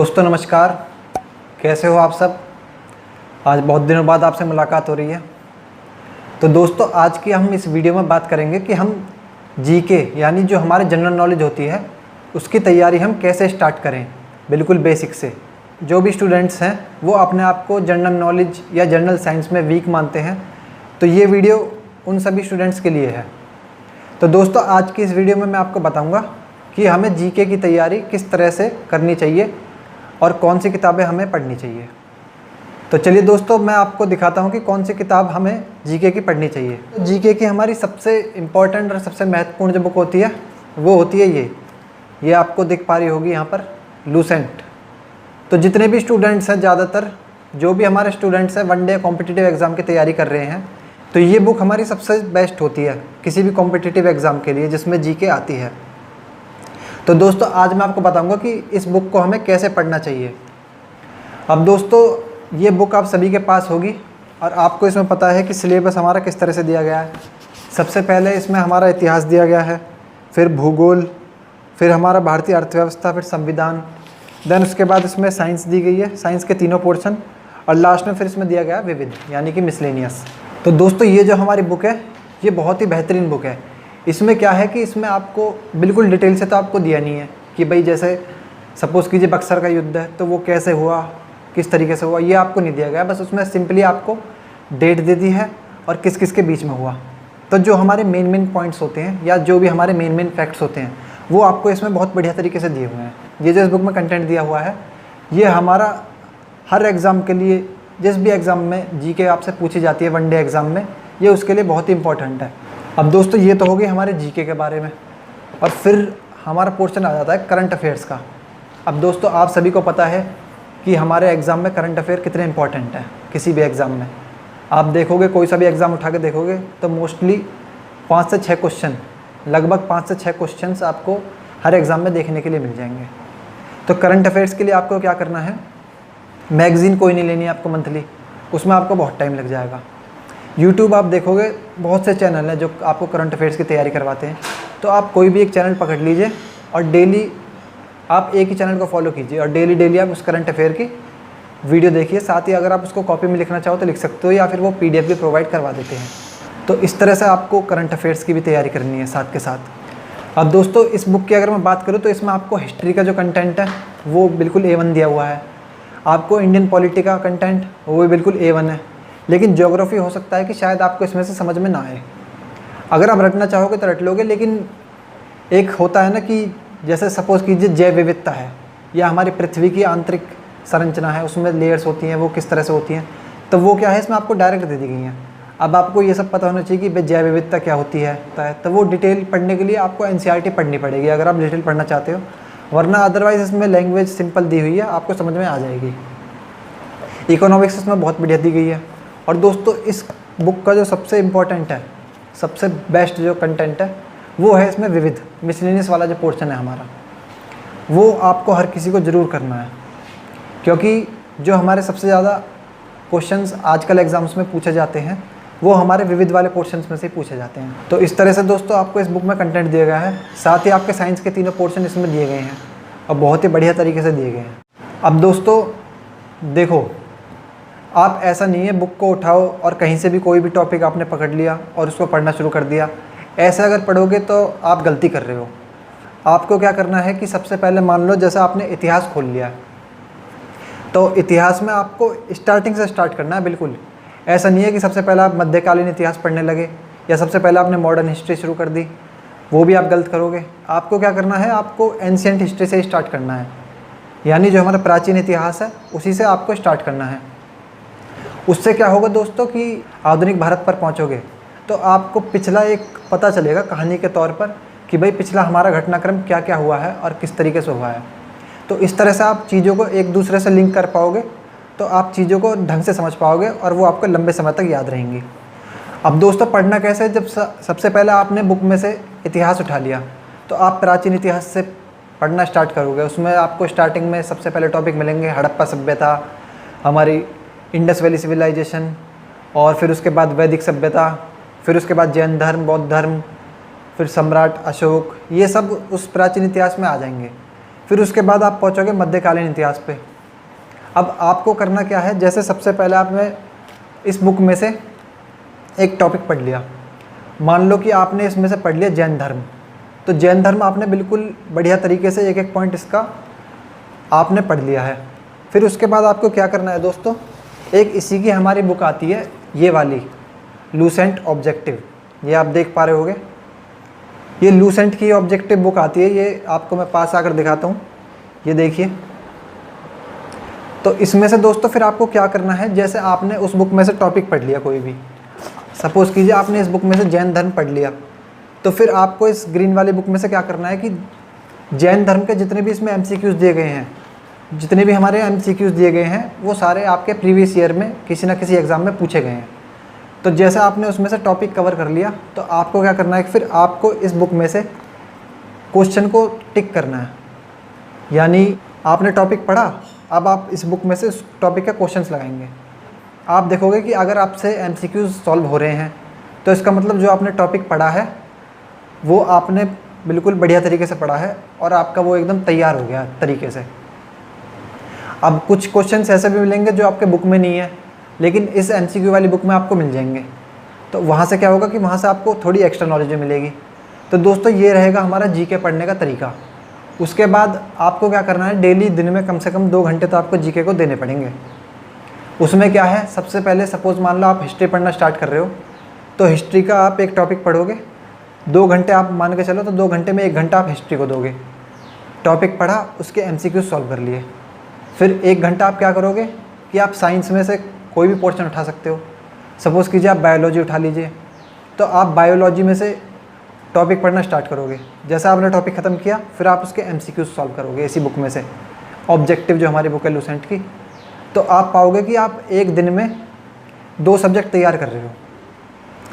दोस्तों नमस्कार, कैसे हो आप सब। आज बहुत दिनों बाद आपसे मुलाकात हो रही है। तो दोस्तों आज की हम इस वीडियो में बात करेंगे कि हम जीके यानी जो हमारे जनरल नॉलेज होती है उसकी तैयारी हम कैसे स्टार्ट करें, बिल्कुल बेसिक से। जो भी स्टूडेंट्स हैं वो अपने आप को जनरल नॉलेज या जनरल साइंस में वीक मानते हैं, तो ये वीडियो उन सभी स्टूडेंट्स के लिए है। तो दोस्तों आज की इस वीडियो में मैं आपको बताऊँगा कि हमें जीके की तैयारी किस तरह से करनी चाहिए और कौन सी किताबें हमें पढ़नी चाहिए। तो चलिए दोस्तों मैं आपको दिखाता हूँ कि कौन सी किताब हमें जीके की पढ़नी चाहिए। तो जीके की हमारी सबसे इम्पॉर्टेंट और सबसे महत्वपूर्ण जो बुक होती है वो होती है ये आपको दिख पा रही होगी यहाँ पर, लूसेंट। तो जितने भी स्टूडेंट्स हैं, ज़्यादातर जो भी हमारे स्टूडेंट्स हैं वन डे कॉम्पिटिटिव एग्ज़ाम की तैयारी कर रहे हैं, तो ये बुक हमारी सबसे बेस्ट होती है किसी भी कॉम्पिटिटिव एग्ज़ाम के लिए जिसमें जीके आती है। तो दोस्तों आज मैं आपको बताऊंगा कि इस बुक को हमें कैसे पढ़ना चाहिए। अब दोस्तों ये बुक आप सभी के पास होगी और आपको इसमें पता है कि सिलेबस हमारा किस तरह से दिया गया है। सबसे पहले इसमें हमारा इतिहास दिया गया है, फिर भूगोल, फिर हमारा भारतीय अर्थव्यवस्था, फिर संविधान, देन उसके बाद इसमें साइंस दी गई है, साइंस के तीनों पोर्शन, और लास्ट में फिर इसमें दिया गया है विविध यानी कि मिसलेनियस। तो दोस्तों ये जो हमारी बुक है ये बहुत ही बेहतरीन बुक है। इसमें क्या है कि इसमें आपको बिल्कुल डिटेल से तो आपको दिया नहीं है कि भाई जैसे सपोज़ कीजिए बक्सर का युद्ध है तो वो कैसे हुआ, किस तरीके से हुआ, ये आपको नहीं दिया गया। बस उसमें सिंपली आपको डेट दे दी है और किस किस के बीच में हुआ। तो जो हमारे मेन पॉइंट्स होते हैं या जो भी हमारे मेन फैक्ट्स होते हैं वो आपको इसमें बहुत बढ़िया तरीके से दिए हुए हैं। ये जो इस बुक में कंटेंट दिया हुआ है ये हमारा हर एग्ज़ाम के लिए, जिस भी एग्ज़ाम में जीके आपसे पूछी जाती है वन डे एग्ज़ाम में, ये उसके लिए बहुत ही इंपॉर्टेंट है। अब दोस्तों ये तो हो गई हमारे जीके के बारे में, और फिर हमारा पोर्शन आ जाता है करंट अफेयर्स का। अब दोस्तों आप सभी को पता है कि हमारे एग्ज़ाम में करंट अफेयर कितने इंपॉर्टेंट हैं। किसी भी एग्ज़ाम में आप देखोगे, कोई सा भी एग्ज़ाम उठा के देखोगे तो मोस्टली 5 से 6 क्वेश्चन, लगभग 5 से 6 क्वेश्चन आपको हर एग्ज़ाम में देखने के लिए मिल जाएंगे। तो करंट अफेयर्स के लिए आपको क्या करना है, मैगज़ीन कोई नहीं लेनी है आपको मंथली, उसमें आपको बहुत टाइम लग जाएगा। यूट्यूब आप देखोगे बहुत से चैनल हैं जो आपको करंट अफेयर्स की तैयारी करवाते हैं, तो आप कोई भी एक चैनल पकड़ लीजिए और डेली आप एक ही चैनल को फॉलो कीजिए और डेली आप उस करंट अफेयर की वीडियो देखिए। साथ ही अगर आप उसको कॉपी में लिखना चाहो तो लिख सकते हो, या फिर वो PDF भी प्रोवाइड करवा देते हैं। तो इस तरह से आपको करंट अफेयर्स की भी तैयारी करनी है साथ के साथ। अब दोस्तों इस बुक की अगर मैं बात करूँ तो इसमें आपको हिस्ट्री का जो कंटेंट है वो बिल्कुल A1 दिया हुआ है। आपको इंडियन पॉलिटी का कंटेंट वो भी बिल्कुल A1 है। लेकिन ज्योग्राफी हो सकता है कि शायद आपको इसमें से समझ में ना आए। अगर आप रटना चाहोगे तो रट लोगे, लेकिन एक होता है ना कि जैसे सपोज़ कीजिए जैव विविधता है या हमारी पृथ्वी की आंतरिक संरचना है, उसमें लेयर्स होती हैं, वो किस तरह से होती हैं, तो वो क्या है इसमें आपको डायरेक्ट दे दी गई हैं। अब आपको ये सब पता होना चाहिए कि जैव विविधता क्या होती है, तो वो डिटेल पढ़ने के लिए आपको NCERT पढ़नी पड़ेगी अगर आप डिटेल पढ़ना चाहते हो, वरना अदरवाइज़ इसमें लैंग्वेज सिंपल दी हुई है, आपको समझ में आ जाएगी। इकोनॉमिक्स इसमें बहुत बढ़िया दी गई है। और दोस्तों इस बुक का जो सबसे इम्पोर्टेंट है, सबसे बेस्ट जो कंटेंट है वो है इसमें विविध, मिसलेनियस वाला जो पोर्शन है हमारा, वो आपको हर किसी को ज़रूर करना है, क्योंकि जो हमारे सबसे ज़्यादा क्वेश्चंस आजकल एग्ज़ाम्स में पूछे जाते हैं वो हमारे विविध वाले पोर्शंस में से पूछे जाते हैं। तो इस तरह से दोस्तों आपको इस बुक में कंटेंट दिया गया है। साथ ही आपके साइंस के तीनों पोर्शन इसमें दिए गए हैं और बहुत ही बढ़िया तरीके से दिए गए हैं। अब दोस्तों देखो, आप ऐसा नहीं है बुक को उठाओ और कहीं से भी कोई भी टॉपिक आपने पकड़ लिया और उसको पढ़ना शुरू कर दिया। ऐसे अगर पढ़ोगे तो आप गलती कर रहे हो। आपको क्या करना है कि सबसे पहले मान लो जैसे आपने इतिहास खोल लिया, तो इतिहास में आपको स्टार्टिंग से स्टार्ट करना है। बिल्कुल ऐसा नहीं है कि सबसे पहले आप मध्यकालीन इतिहास पढ़ने लगे या सबसे पहले आपने मॉडर्न हिस्ट्री शुरू कर दी, वो भी आप गलत करोगे। आपको क्या करना है, आपको एंशिएंट हिस्ट्री से स्टार्ट करना है, यानी जो हमारा प्राचीन इतिहास है उसी से आपको स्टार्ट करना है। उससे क्या होगा दोस्तों कि आधुनिक भारत पर पहुंचोगे तो आपको पिछला एक पता चलेगा कहानी के तौर पर कि भाई पिछला हमारा घटनाक्रम क्या क्या हुआ है और किस तरीके से हुआ है। तो इस तरह से आप चीज़ों को एक दूसरे से लिंक कर पाओगे, तो आप चीज़ों को ढंग से समझ पाओगे और वो आपको लंबे समय तक याद रहेंगी। अब दोस्तों पढ़ना कैसे है, जब सबसे पहले आपने बुक में से इतिहास उठा लिया तो आप प्राचीन इतिहास से पढ़ना स्टार्ट करोगे। उसमें आपको स्टार्टिंग में सबसे पहले टॉपिक मिलेंगे हड़प्पा सभ्यता, हमारी इंडस वैली सिविलाइजेशन, और फिर उसके बाद वैदिक सभ्यता, फिर उसके बाद जैन धर्म, बौद्ध धर्म, फिर सम्राट अशोक, ये सब उस प्राचीन इतिहास में आ जाएंगे। फिर उसके बाद आप पहुँचोगे मध्यकालीन इतिहास पे। अब आपको करना क्या है, जैसे सबसे पहले आपने इस बुक में से एक टॉपिक पढ़ लिया। मान लो कि आपने इसमें से पढ़ लिया जैन धर्म, तो जैन धर्म आपने बिल्कुल बढ़िया तरीके से एक एक पॉइंट इसका आपने पढ़ लिया है। फिर उसके बाद आपको क्या करना है दोस्तों, एक इसी की हमारी बुक आती है ये वाली, लूसेंट ऑब्जेक्टिव, ये आप देख पा रहे होगे, ये लूसेंट की ऑब्जेक्टिव बुक आती है। ये आपको मैं पास आकर दिखाता हूँ, ये देखिए। तो इसमें से दोस्तों फिर आपको क्या करना है, जैसे आपने उस बुक में से टॉपिक पढ़ लिया कोई भी, सपोज़ कीजिए आपने इस बुक में से जैन धर्म पढ़ लिया, तो फिर आपको इस ग्रीन वाली बुक में से क्या करना है कि जैन धर्म के जितने भी इसमें MCQs दिए गए हैं, जितने भी हमारे MCQs दिए गए हैं, वो सारे आपके प्रीवियस ईयर में किसी ना किसी एग्ज़ाम में पूछे गए हैं। तो जैसे आपने उसमें से टॉपिक कवर कर लिया, तो आपको क्या करना है, फिर आपको इस बुक में से क्वेश्चन को टिक करना है। यानी आपने टॉपिक पढ़ा, अब आप इस बुक में से उस टॉपिक के क्वेश्चंस लगाएंगे। आप देखोगे कि अगर आपसे MCQs सॉल्व हो रहे हैं, तो इसका मतलब जो आपने टॉपिक पढ़ा है वो आपने बिल्कुल बढ़िया तरीके से पढ़ा है और आपका वो एकदम तैयार हो गया तरीके से। अब कुछ क्वेश्चंस ऐसे भी मिलेंगे जो आपके बुक में नहीं है, लेकिन इस MCQ वाली बुक में आपको मिल जाएंगे। तो वहाँ से क्या होगा कि वहाँ से आपको थोड़ी एक्स्ट्रा नॉलेज मिलेगी। तो दोस्तों ये रहेगा हमारा GK पढ़ने का तरीका। उसके बाद आपको क्या करना है, डेली दिन में कम से कम 2 घंटे तो आपको GK को देने पड़ेंगे। उसमें क्या है, सबसे पहले सपोज़ मान लो आप हिस्ट्री पढ़ना स्टार्ट कर रहे हो, तो हिस्ट्री का आप एक टॉपिक पढ़ोगे, 2 घंटे आप मान के चलो, तो 2 घंटे में 1 घंटा आप हिस्ट्री को दोगे। टॉपिक पढ़ा, उसके MCQ सॉल्व कर लिए। फिर 1 घंटा आप क्या करोगे कि आप साइंस में से कोई भी पोर्शन उठा सकते हो। सपोज़ कीजिए आप बायोलॉजी उठा लीजिए, तो आप बायोलॉजी में से टॉपिक पढ़ना स्टार्ट करोगे। जैसा आपने टॉपिक ख़त्म किया, फिर आप उसके MCQ सॉल्व करोगे इसी बुक में से, ऑब्जेक्टिव जो हमारी बुक है लूसेंट की। तो आप पाओगे कि आप एक दिन में 2 सब्जेक्ट तैयार कर रहे हो,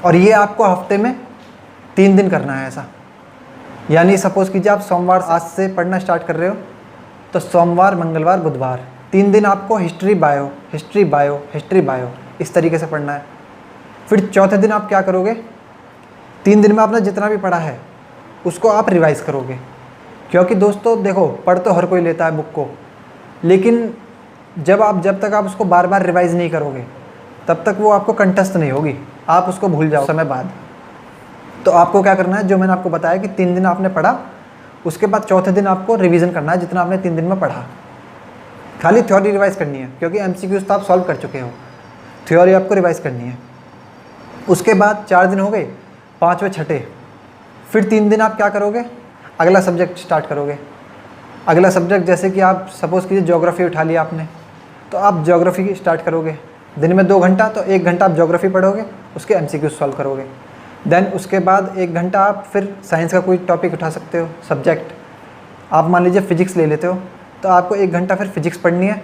और ये आपको हफ्ते में 3 दिन करना है ऐसा। यानी सपोज़ कीजिए आप सोमवार आज से पढ़ना स्टार्ट कर रहे हो, तो सोमवार, मंगलवार, बुधवार 3 दिन आपको history bio, history bio, history bio इस तरीके से पढ़ना है। फिर चौथे दिन आप क्या करोगे, 3 दिन में आपने जितना भी पढ़ा है उसको आप रिवाइज़ करोगे। क्योंकि दोस्तों देखो, पढ़ तो हर कोई लेता है बुक को, लेकिन जब तक आप उसको बार बार रिवाइज़ नहीं करोगे, तब तक वो आपको कंठस्थ नहीं होगी, आप उसको भूल जाओ समय बाद। तो आपको क्या करना है, जो मैंने आपको बताया कि 3 दिन आपने पढ़ा, उसके बाद चौथे दिन आपको रिवीजन करना है जितना आपने 3 दिन में पढ़ा। खाली थ्योरी रिवाइज़ करनी है, क्योंकि MCQs तो आप सॉल्व कर चुके हो, थ्योरी आपको रिवाइज़ करनी है। उसके बाद 4 दिन हो गए, 5वें छठे, फिर 3 दिन आप क्या करोगे, अगला सब्जेक्ट स्टार्ट करोगे। अगला सब्जेक्ट जैसे कि आप सपोज़ कीजिए ज्योग्राफी उठा लिया आपने, तो आप ज्योग्राफी स्टार्ट करोगे। दिन में 2 घंटा, तो 1 घंटा आप ज्योग्राफी पढ़ोगे, उसके MCQ सॉल्व करोगे। देन उसके बाद 1 घंटा आप फिर साइंस का कोई टॉपिक उठा सकते हो, सब्जेक्ट। आप मान लीजिए फिजिक्स ले लेते हो, तो आपको 1 घंटा फिर फिजिक्स पढ़नी है,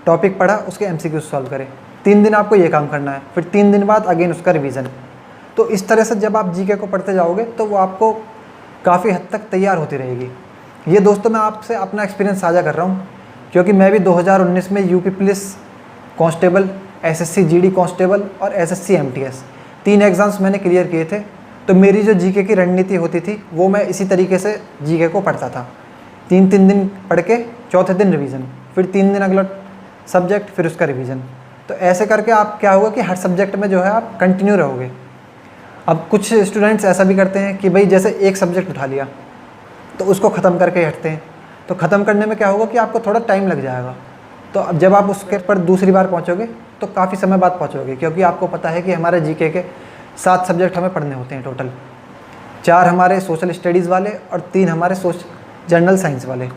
टॉपिक पढ़ा, उसके MCQ सॉल्व करें। 3 दिन आपको ये काम करना है, फिर 3 दिन बाद अगेन उसका रिवीजन। तो इस तरह से जब आप GK को पढ़ते जाओगे, तो वो आपको काफ़ी हद तक तैयार होती रहेगी। ये दोस्तों मैं आपसे अपना एक्सपीरियंस साझा कर रहा हूँ, क्योंकि मैं भी 2019 में UP police constable, SSC GD constable और SSC MTS 3 एग्ज़ाम्स मैंने क्लियर किए थे। तो मेरी जो GK की रणनीति होती थी, वो मैं इसी तरीके से GK को पढ़ता था। 3 दिन पढ़ के चौथे दिन रिवीजन, फिर 3 दिन अगला सब्जेक्ट, फिर उसका रिवीजन। तो ऐसे करके आप क्या होगा कि हर सब्जेक्ट में जो है आप कंटिन्यू रहोगे। अब कुछ स्टूडेंट्स ऐसा भी करते हैं कि भाई जैसे एक सब्जेक्ट उठा लिया, तो उसको ख़त्म करके हटते हैं। तो ख़त्म करने में क्या होगा कि आपको थोड़ा टाइम लग जाएगा। तो अब जब आप उसके पर दूसरी बार पहुंचोगे, तो काफ़ी समय बाद पहुंचोगे, क्योंकि आपको पता है कि हमारे GK के 7 सब्जेक्ट हमें पढ़ने होते हैं टोटल। 4 हमारे सोशल स्टडीज़ वाले और 3 हमारे जनरल साइंस वाले।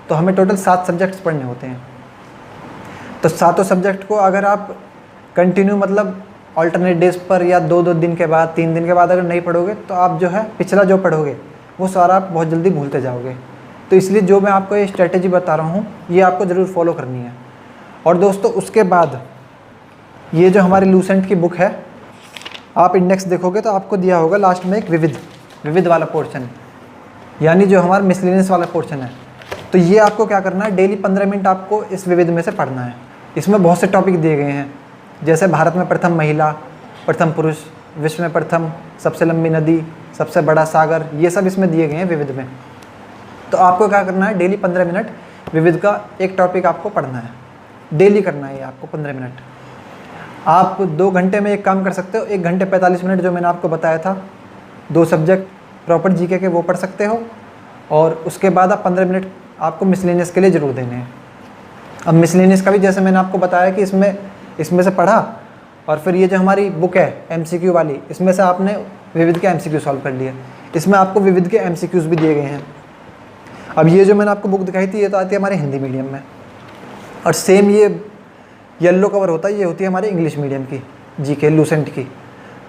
तो हमें टोटल 7 सब्जेक्ट्स पढ़ने होते हैं। तो 7 सब्जेक्ट को अगर आप कंटिन्यू मतलब ऑल्टरनेट डेज पर या 2-2 दिन के बाद, 3 दिन के बाद अगर नहीं पढ़ोगे, तो आप जो है पिछला जो पढ़ोगे वो सारा आप बहुत जल्दी भूलते जाओगे। तो इसलिए जो मैं आपको ये स्ट्रेटेजी बता रहा हूँ, ये आपको ज़रूर फॉलो करनी है। और दोस्तों उसके बाद ये जो हमारी लूसेंट की बुक है, आप इंडेक्स देखोगे तो आपको दिया होगा लास्ट में एक विविध वाला पोर्शन, यानी जो हमारा मिसलेनियस वाला पोर्शन है। तो ये आपको क्या करना है, डेली 15 मिनट आपको इस विविध में से पढ़ना है। इसमें बहुत से टॉपिक दिए गए हैं, जैसे भारत में प्रथम महिला, प्रथम पुरुष, विश्व में प्रथम सबसे लंबी नदी, सबसे बड़ा सागर, ये सब इसमें दिए गए हैं विविध में। तो आपको क्या करना है, डेली 15 मिनट विविध का एक टॉपिक आपको पढ़ना है, डेली करना है आपको 15 मिनट। आप 2 घंटे में एक काम कर सकते हो, 1 घंटे 45 मिनट जो मैंने आपको बताया था 2 सब्जेक्ट प्रॉपर जीके के वो पढ़ सकते हो, और उसके बाद आप 15 मिनट आपको मिसलेनियस के लिए ज़रूर देने हैं। अब मिसलेनियस का भी जैसे मैंने आपको बताया कि इसमें से पढ़ा, और फिर ये जो हमारी बुक है MCQ वाली, इसमें से आपने विविध के MCQ सॉल्व कर लिए। इसमें आपको विविध के MCQs भी दिए गए हैं। अब ये जो मैंने आपको बुक दिखाई थी ये तो आती है हमारे हिंदी मीडियम में, और सेम ये येलो कवर होता है ये होती है हमारे इंग्लिश मीडियम की जीके लूसेंट की।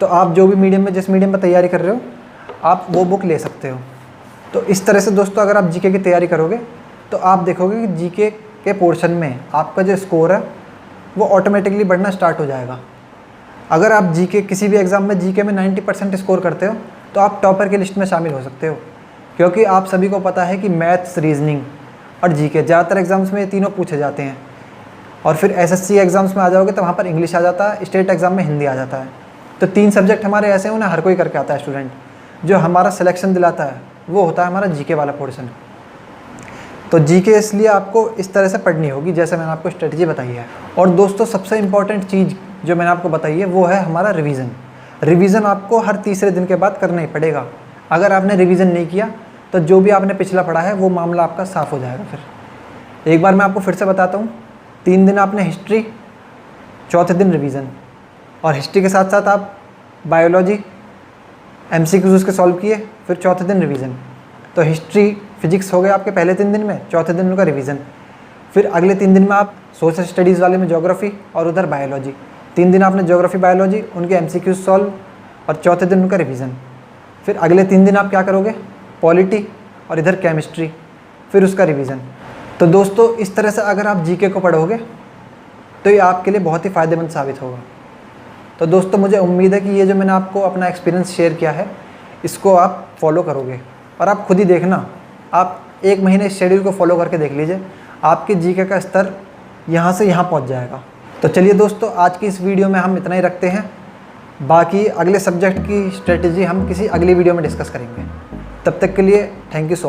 तो आप जो भी मीडियम में, जिस मीडियम में तैयारी कर रहे हो आप वो बुक ले सकते हो। तो इस तरह से दोस्तों अगर आप जीके की तैयारी करोगे तो आप देखोगे कि जीके के पोर्शन में आपका जो स्कोर है वो ऑटोमेटिकली बढ़ना स्टार्ट हो जाएगा। अगर आप जीके किसी भी एग्ज़ाम में जीके में 90% स्कोर करते हो तो आप टॉपर की लिस्ट में शामिल हो सकते हो, क्योंकि आप सभी को पता है कि मैथ्स, रीजनिंग और जीके ज़्यादातर एग्ज़ाम्स में ये तीनों पूछे जाते हैं। और फिर SSC एग्ज़ाम्स में आ जाओगे तो वहाँ पर इंग्लिश आ जाता है, स्टेट एग्ज़ाम में हिंदी आ जाता है। तो 3 सब्जेक्ट हमारे ऐसे हैं उन्हें हर कोई करके आता है स्टूडेंट। जो हमारा सिलेक्शन दिलाता है वो होता है हमारा जीके वाला पोर्शन। तो जीके इसलिए आपको इस तरह से पढ़नी होगी जैसे मैंने आपको स्ट्रेटजी बताई है। और दोस्तों सबसे इम्पॉर्टेंट चीज़ जो मैंने आपको बताई है वो है हमारा रिवीजन। रिवीजन आपको हर तीसरे दिन के बाद करना ही पड़ेगा। अगर आपने रिवीजन नहीं किया तो जो भी आपने पिछला पढ़ा है वो मामला आपका साफ़ हो जाएगा। फिर एक बार मैं आपको फिर से बताता हूँ, 3 दिन आपने हिस्ट्री, चौथे दिन रिवीजन, और हिस्ट्री के साथ साथ आप बायोलॉजी MCQs उसके सॉल्व किए, फिर चौथे दिन रिवीजन। तो हिस्ट्री फिजिक्स हो गए आपके पहले 3 दिन में, चौथे दिन उनका रिवीजन। फिर अगले 3 दिन में आप सोशल स्टडीज़ वाले में ज्योग्राफी और उधर बायोलॉजी। 3 दिन आपने ज्योग्राफी बायोलॉजी उनके MCQs सॉल्व और चौथे दिन उनका रिवीजन। फिर अगले 3 दिन आप क्या करोगे, पॉलिटी और इधर केमिस्ट्री, फिर उसका रिवीजन। तो दोस्तों इस तरह से अगर आप जीके को पढ़ोगे तो ये आपके लिए बहुत ही फ़ायदेमंद साबित होगा। तो दोस्तों मुझे उम्मीद है कि ये जो मैंने आपको अपना एक्सपीरियंस शेयर किया है इसको आप फॉलो करोगे, और आप खुद ही देखना, आप 1 महीने इस शेड्यूल को फॉलो करके देख लीजिए, आपके जीके का स्तर यहाँ से यहाँ पहुँच जाएगा। तो चलिए दोस्तों आज की इस वीडियो में हम इतना ही रखते हैं। बाकी अगले सब्जेक्ट की स्ट्रेटजी हम किसी अगली वीडियो में डिस्कस करेंगे। तब तक के लिए थैंक यू सो मच।